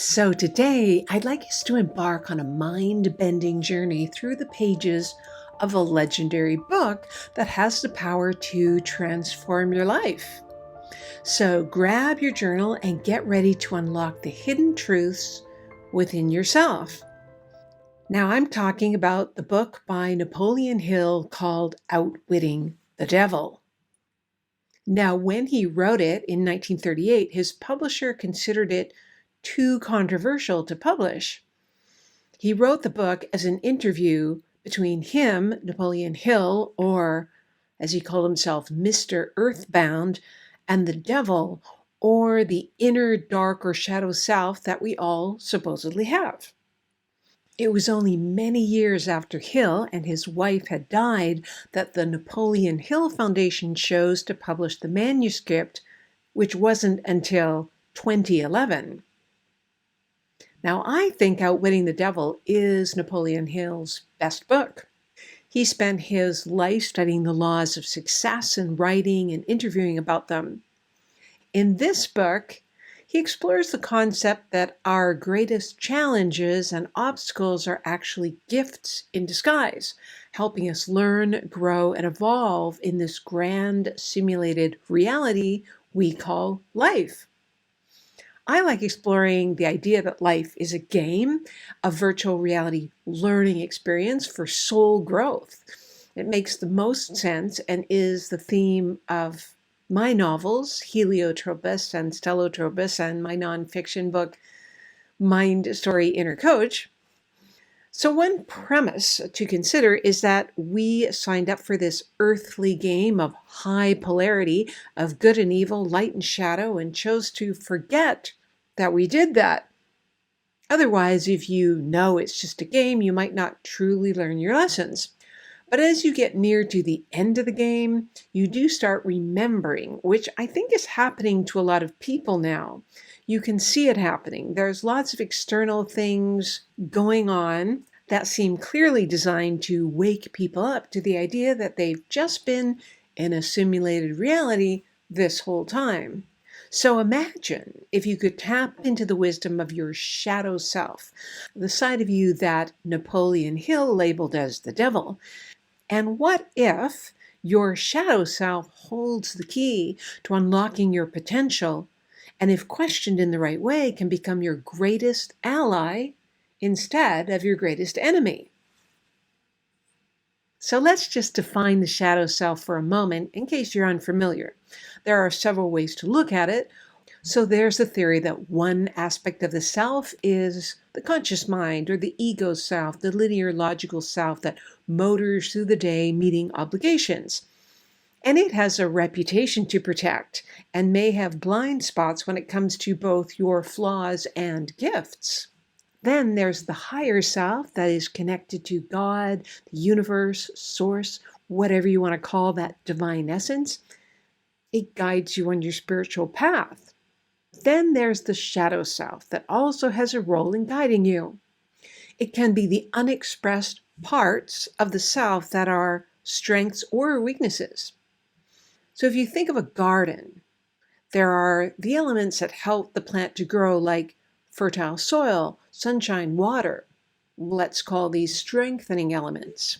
So today, I'd like us to embark on a mind-bending journey through the pages of a legendary book that has the power to transform your life. So grab your journal and get ready to unlock the hidden truths within yourself. Now, I'm talking about the book by Napoleon Hill called Outwitting the Devil. Now, when he wrote it in 1938, his publisher considered it too controversial to publish. He wrote the book as an interview between him, Napoleon Hill, or as he called himself, Mr. Earthbound, and the devil, or the inner dark or shadow self that we all supposedly have. It was only many years after Hill and his wife had died that the Napoleon Hill Foundation chose to publish the manuscript, which wasn't until 2011. Now, I think Outwitting the Devil is Napoleon Hill's best book. He spent his life studying the laws of success and writing and interviewing about them. In this book, he explores the concept that our greatest challenges and obstacles are actually gifts in disguise, helping us learn, grow, and evolve in this grand simulated reality we call life. I like exploring the idea that life is a game, a virtual reality learning experience for soul growth. It makes the most sense and is the theme of my novels, Heliotropus and Stellotropus, and my nonfiction book, Mind Story Inner Coach. So one premise to consider is that we signed up for this earthly game of high polarity, of good and evil, light and shadow, and chose to forget that we did that. Otherwise, if you know it's just a game, you might not truly learn your lessons. But as you get near to the end of the game, you do start remembering, which I think is happening to a lot of people now. You can see it happening. There's lots of external things going on that seem clearly designed to wake people up to the idea that they've just been in a simulated reality this whole time. So imagine if you could tap into the wisdom of your shadow self, the side of you that Napoleon Hill labeled as the devil. And what if your shadow self holds the key to unlocking your potential, and if questioned in the right way, can become your greatest ally instead of your greatest enemy? So let's just define the shadow self for a moment in case you're unfamiliar. There are several ways to look at it. So there's the theory that one aspect of the self is the conscious mind or the ego self, the linear logical self that motors through the day meeting obligations. And it has a reputation to protect and may have blind spots when it comes to both your flaws and gifts. Then there's the higher self that is connected to God, the universe, source, whatever you want to call that divine essence. It guides you on your spiritual path. Then there's the shadow self that also has a role in guiding you. It can be the unexpressed parts of the self that are strengths or weaknesses. So if you think of a garden, there are the elements that help the plant to grow, like fertile soil, sunshine, water. Let's call these strengthening elements.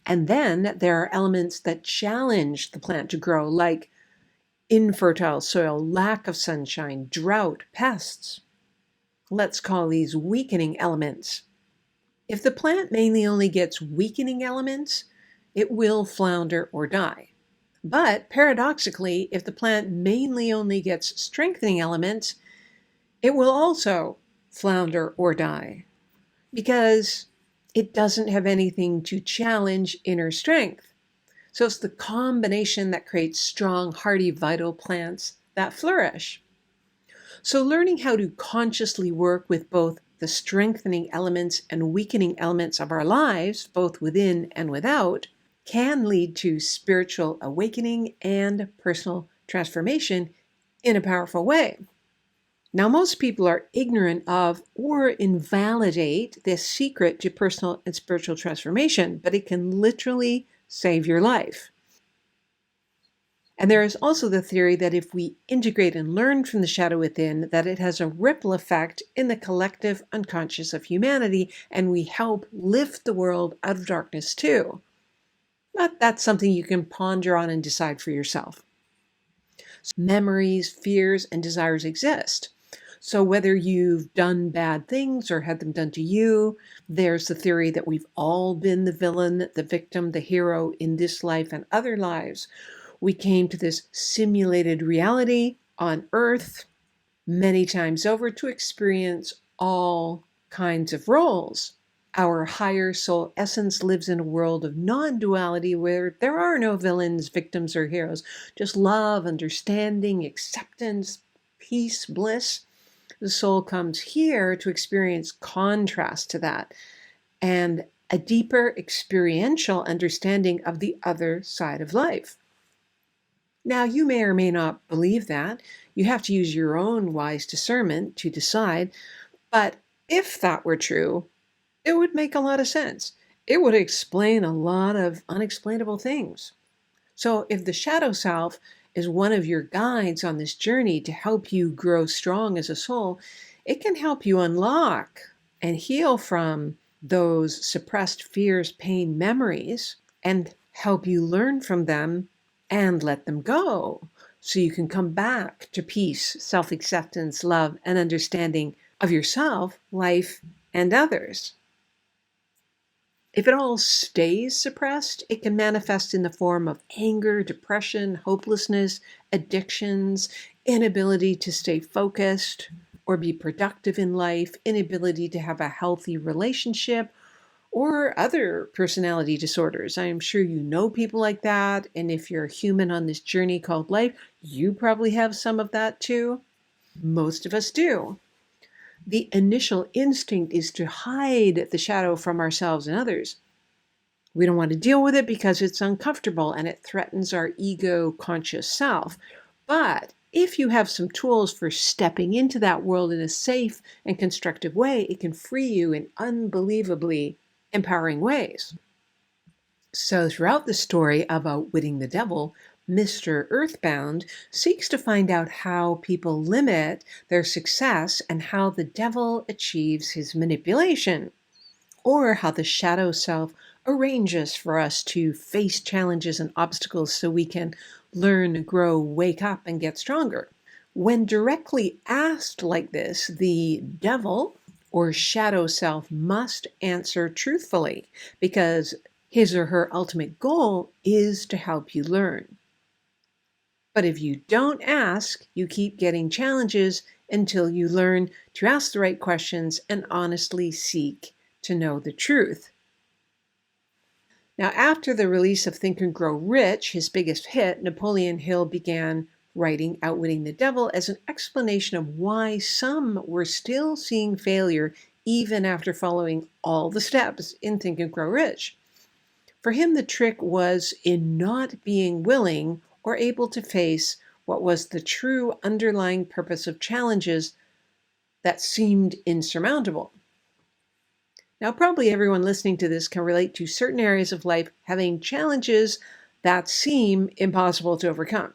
And then there are elements that challenge the plant to grow, like infertile soil, lack of sunshine, drought, pests. Let's call these weakening elements. If the plant mainly only gets weakening elements, it will flounder or die. But paradoxically, if the plant mainly only gets strengthening elements, it will also flounder or die because it doesn't have anything to challenge inner strength. So it's the combination that creates strong, hardy, vital plants that flourish. So learning how to consciously work with both the strengthening elements and weakening elements of our lives, both within and without, can lead to spiritual awakening and personal transformation in a powerful way. Now, most people are ignorant of or invalidate this secret to personal and spiritual transformation, but it can literally save your life. And there is also the theory that if we integrate and learn from the shadow within, that it has a ripple effect in the collective unconscious of humanity, and we help lift the world out of darkness too. But that's something you can ponder on and decide for yourself. Memories, fears, and desires exist. So whether you've done bad things or had them done to you, there's the theory that we've all been the villain, the victim, the hero in this life and other lives. We came to this simulated reality on Earth many times over to experience all kinds of roles. Our higher soul essence lives in a world of non-duality where there are no villains, victims, or heroes, just love, understanding, acceptance, peace, bliss. The soul comes here to experience contrast to that and a deeper experiential understanding of the other side of life. Now, you may or may not believe that. You have to use your own wise discernment to decide. But if that were true, it would make a lot of sense. It would explain a lot of unexplainable things. So if the shadow self is one of your guides on this journey to help you grow strong as a soul, it can help you unlock and heal from those suppressed fears, pain, memories, and help you learn from them and let them go so you can come back to peace, self-acceptance, love, and understanding of yourself, life, and others. If it all stays suppressed, it can manifest in the form of anger, depression, hopelessness, addictions, inability to stay focused or be productive in life, inability to have a healthy relationship, or other personality disorders. I am sure you know people like that, and if you're a human on this journey called life, you probably have some of that too. Most of us do. The initial instinct is to hide the shadow from ourselves and others. We don't want to deal with it because it's uncomfortable and it threatens our ego conscious self. But if you have some tools for stepping into that world in a safe and constructive way, it can free you in unbelievably empowering ways. So throughout the story of Outwitting the Devil, Mr. Earthbound seeks to find out how people limit their success and how the devil achieves his manipulation, or how the shadow self arranges for us to face challenges and obstacles so we can learn, grow, wake up, and get stronger. When directly asked like this, the devil or shadow self must answer truthfully because his or her ultimate goal is to help you learn. But if you don't ask, you keep getting challenges until you learn to ask the right questions and honestly seek to know the truth. Now, after the release of Think and Grow Rich, his biggest hit, Napoleon Hill began writing Outwitting the Devil as an explanation of why some were still seeing failure even after following all the steps in Think and Grow Rich. For him, the trick was in not being willing or able to face what was the true underlying purpose of challenges that seemed insurmountable. Now, probably everyone listening to this can relate to certain areas of life having challenges that seem impossible to overcome.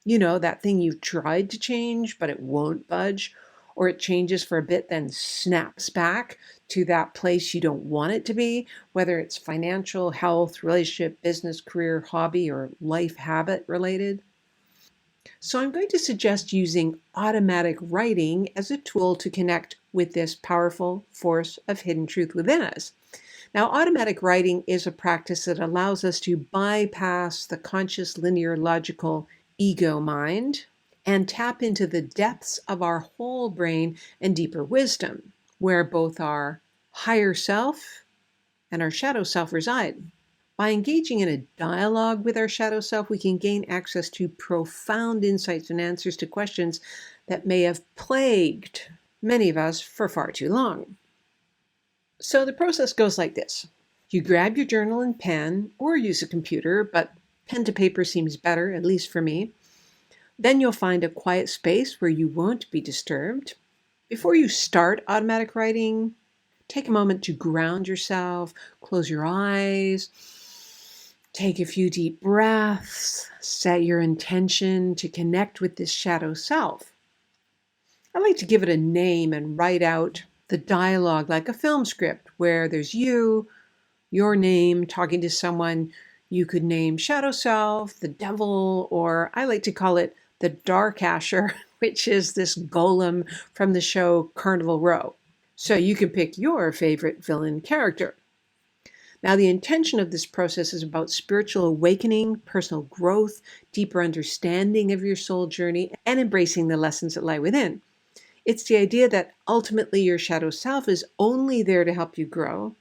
You know, that thing you've tried to change, but it won't budge, or it changes for a bit, then snaps back to that place you don't want it to be, whether it's financial, health, relationship, business, career, hobby, or life habit related. So I'm going to suggest using automatic writing as a tool to connect with this powerful force of hidden truth within us. Now, automatic writing is a practice that allows us to bypass the conscious, linear, logical ego mind and tap into the depths of our whole brain and deeper wisdom, where both our higher self and our shadow self reside. By engaging in a dialogue with our shadow self, we can gain access to profound insights and answers to questions that may have plagued many of us for far too long. So the process goes like this. You grab your journal and pen, or use a computer, but pen to paper seems better, at least for me. Then you'll find a quiet space where you won't be disturbed. Before you start automatic writing, take a moment to ground yourself, close your eyes, Take a few deep breaths, set your intention to connect with this shadow self. I like to give it a name and write out the dialogue like a film script where there's you, your name, talking to someone you could name shadow self, the devil, or I like to call it the dark asher, which is this golem from the show Carnival Row. So you can pick your favorite villain character. Now, the intention of this process is about spiritual awakening, personal growth, deeper understanding of your soul journey, and embracing the lessons that lie within. It's the idea that ultimately your shadow self is only there to help you grow,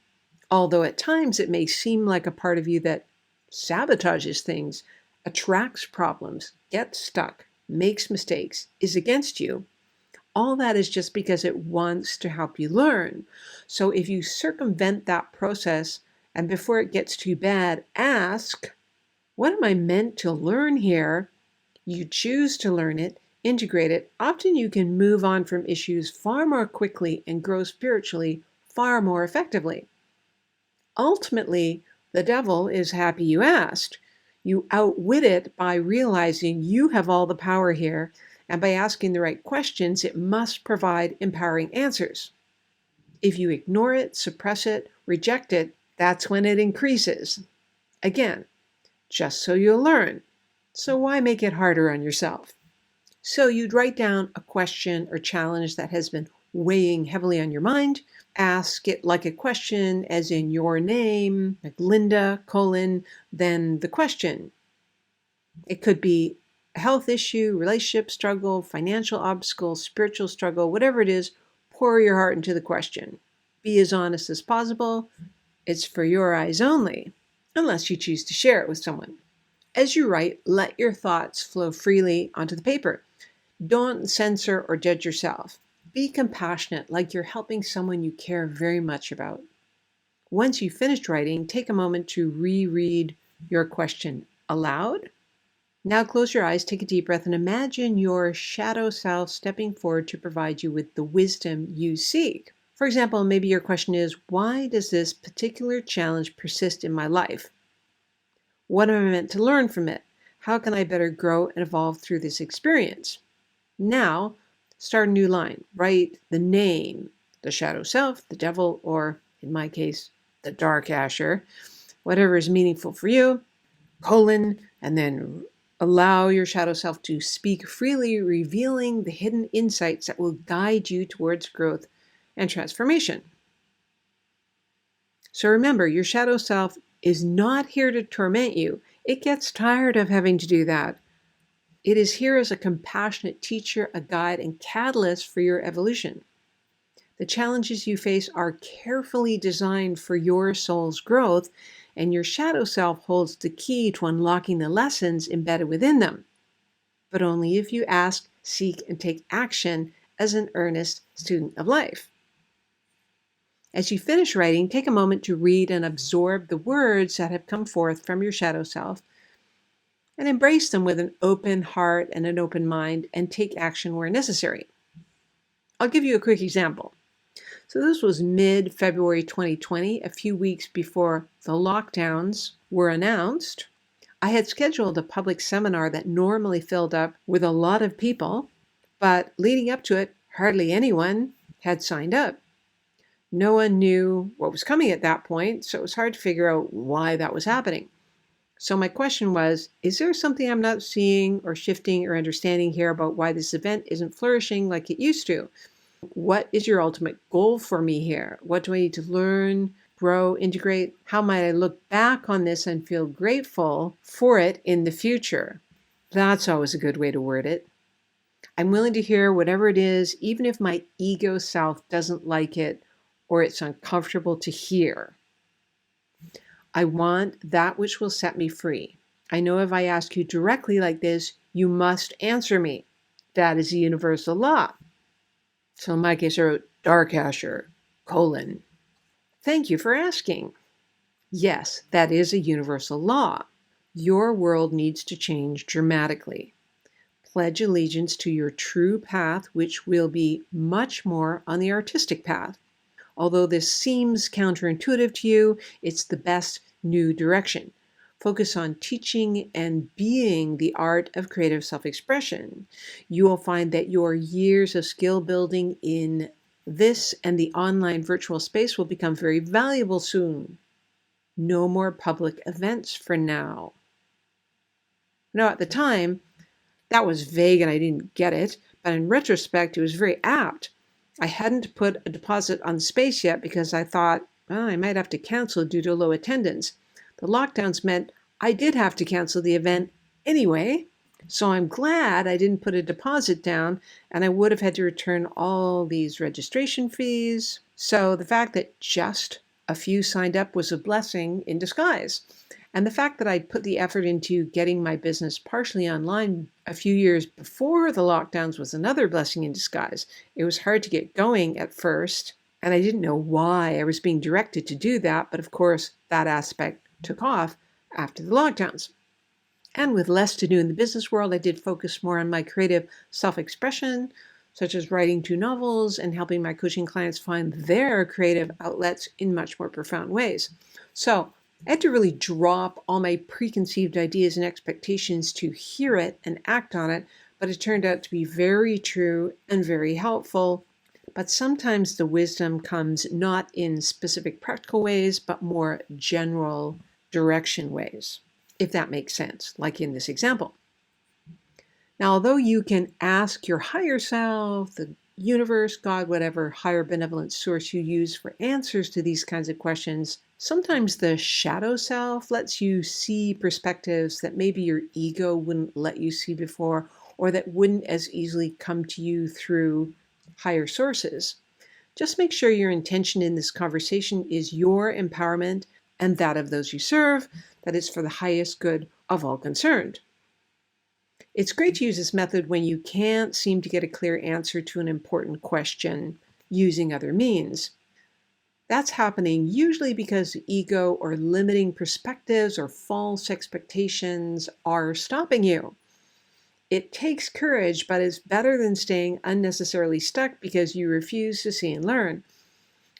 although at times it may seem like a part of you that sabotages things, attracts problems, gets stuck, makes mistakes, is against you. All that is just because it wants to help you learn. So if you circumvent that process and before it gets too bad, ask, what am I meant to learn here? You choose to learn it, integrate it. Often you can move on from issues far more quickly and grow spiritually far more effectively. Ultimately, the devil is happy you asked. You outwit it by realizing you have all the power here, and by asking the right questions, it must provide empowering answers. If you ignore it, suppress it, reject it, that's when it increases. Again, just so you'll learn. So why make it harder on yourself? So you'd write down a question or challenge that has been weighing heavily on your mind. Ask it like a question, as in your name, like Linda, then the question. It could be a health issue, relationship struggle, financial obstacle, spiritual struggle, whatever it is, pour your heart into the question. Be as honest as possible. It's for your eyes only, unless you choose to share it with someone. As you write, let your thoughts flow freely onto the paper. Don't censor or judge yourself. Be compassionate, like you're helping someone you care very much about. Once you've finished writing, take a moment to reread your question aloud. Now close your eyes, take a deep breath, and imagine your shadow self stepping forward to provide you with the wisdom you seek. For example, maybe your question is, why does this particular challenge persist in my life? What am I meant to learn from it? How can I better grow and evolve through this experience? Now, start a new line. Write the name, the shadow self, the devil, or in my case, the dark asher, whatever is meaningful for you, and then allow your shadow self to speak freely, revealing the hidden insights that will guide you towards growth and transformation. So remember, your shadow self is not here to torment you. It gets tired of having to do that. It is here as a compassionate teacher, a guide, and catalyst for your evolution. The challenges you face are carefully designed for your soul's growth, and your shadow self holds the key to unlocking the lessons embedded within them. But only if you ask, seek, and take action as an earnest student of life. As you finish writing, take a moment to read and absorb the words that have come forth from your shadow self and embrace them with an open heart and an open mind, and take action where necessary. I'll give you a quick example. So this was mid-February 2020, a few weeks before the lockdowns were announced. I had scheduled a public seminar that normally filled up with a lot of people, but leading up to it, hardly anyone had signed up. No one knew what was coming at that point, so it was hard to figure out why that was happening. So my question was, is there something I'm not seeing or shifting or understanding here about why this event isn't flourishing like it used to? What is your ultimate goal for me here? What do I need to learn, grow, integrate? How might I look back on this and feel grateful for it in the future? That's always a good way to word it. I'm willing to hear whatever it is, even if my ego self doesn't like it or it's uncomfortable to hear. I want that which will set me free. I know if I ask you directly like this, you must answer me. That is a universal law. So in my case, I wrote dark asher, Thank you for asking. Yes, that is a universal law. Your world needs to change dramatically. Pledge allegiance to your true path, which will be much more on the artistic path. Although this seems counterintuitive to you, it's the best new direction. focus on teaching and being the art of creative self-expression. You will find that your years of skill building in this and the online virtual space will become very valuable soon. No more public events for now. Now, at the time, that was vague and I didn't get it, but in retrospect, it was very apt. I hadn't put a deposit on the space yet because I thought, well, I might have to cancel due to low attendance. The lockdowns meant I did have to cancel the event anyway, so I'm glad I didn't put a deposit down and I would have had to return all these registration fees. So the fact that just a few signed up was a blessing in disguise. And the fact that I'd put the effort into getting my business partially online a few years before the lockdowns was another blessing in disguise. It was hard to get going at first, and I didn't know why I was being directed to do that, but of course that aspect took off after the lockdowns. And with less to do in the business world, I did focus more on my creative self-expression, such as writing 2 novels and helping my coaching clients find their creative outlets in much more profound ways. So I had to really drop all my preconceived ideas and expectations to hear it and act on it, but it turned out to be very true and very helpful. But sometimes the wisdom comes not in specific practical ways, but more general direction ways, if that makes sense, like in this example. Now, although you can ask your higher self, the universe, God, whatever higher benevolent source you use for answers to these kinds of questions, sometimes the shadow self lets you see perspectives that maybe your ego wouldn't let you see before, or that wouldn't as easily come to you through higher sources. Just make sure your intention in this conversation is your empowerment and that of those you serve, that it's for the highest good of all concerned. It's great to use this method when you can't seem to get a clear answer to an important question using other means. That's happening usually because ego or limiting perspectives or false expectations are stopping you. It takes courage, but it's better than staying unnecessarily stuck because you refuse to see and learn.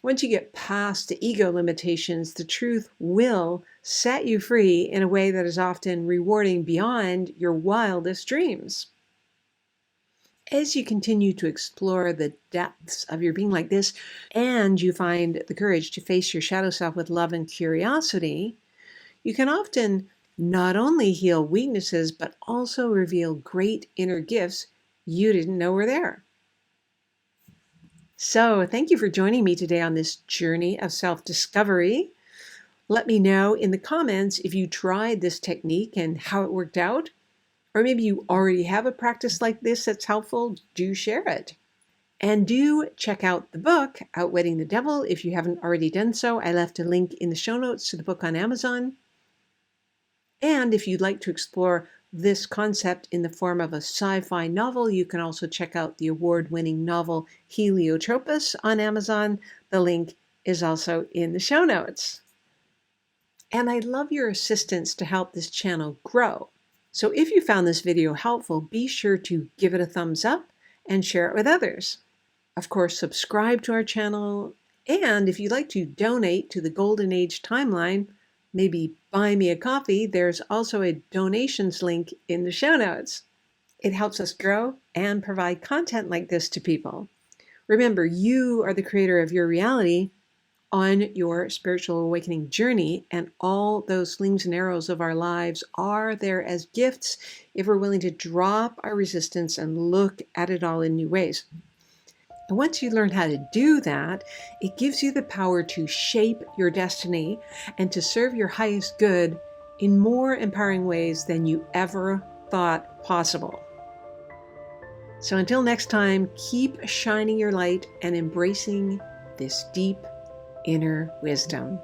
Once you get past the ego limitations, the truth will set you free in a way that is often rewarding beyond your wildest dreams. As you continue to explore the depths of your being like this, and you find the courage to face your shadow self with love and curiosity, you can often not only heal weaknesses, but also reveal great inner gifts you didn't know were there. So thank you for joining me today on this journey of self-discovery. Let me know in the comments if you tried this technique and how it worked out. Or maybe you already have a practice like this that's helpful. Do share it. And do check out the book, Outwitting the Devil, if you haven't already done so. I left a link in the show notes to the book on Amazon. And if you'd like to explore this concept in the form of a sci-fi novel, you can also check out the award-winning novel Heliotropus on Amazon. The link is also in the show notes. And I'd love your assistance to help this channel grow. So if you found this video helpful, be sure to give it a thumbs up and share it with others. Of course, subscribe to our channel. And if you'd like to donate to the Golden Age timeline, maybe buy me a coffee, there's also a donations link in the show notes. It helps us grow and provide content like this to people. Remember, you are the creator of your reality on your spiritual awakening journey, and all those slings and arrows of our lives are there as gifts if we're willing to drop our resistance and look at it all in new ways. And once you learn how to do that, it gives you the power to shape your destiny and to serve your highest good in more empowering ways than you ever thought possible. So until next time, keep shining your light and embracing this deep inner wisdom.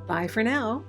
Bye for now.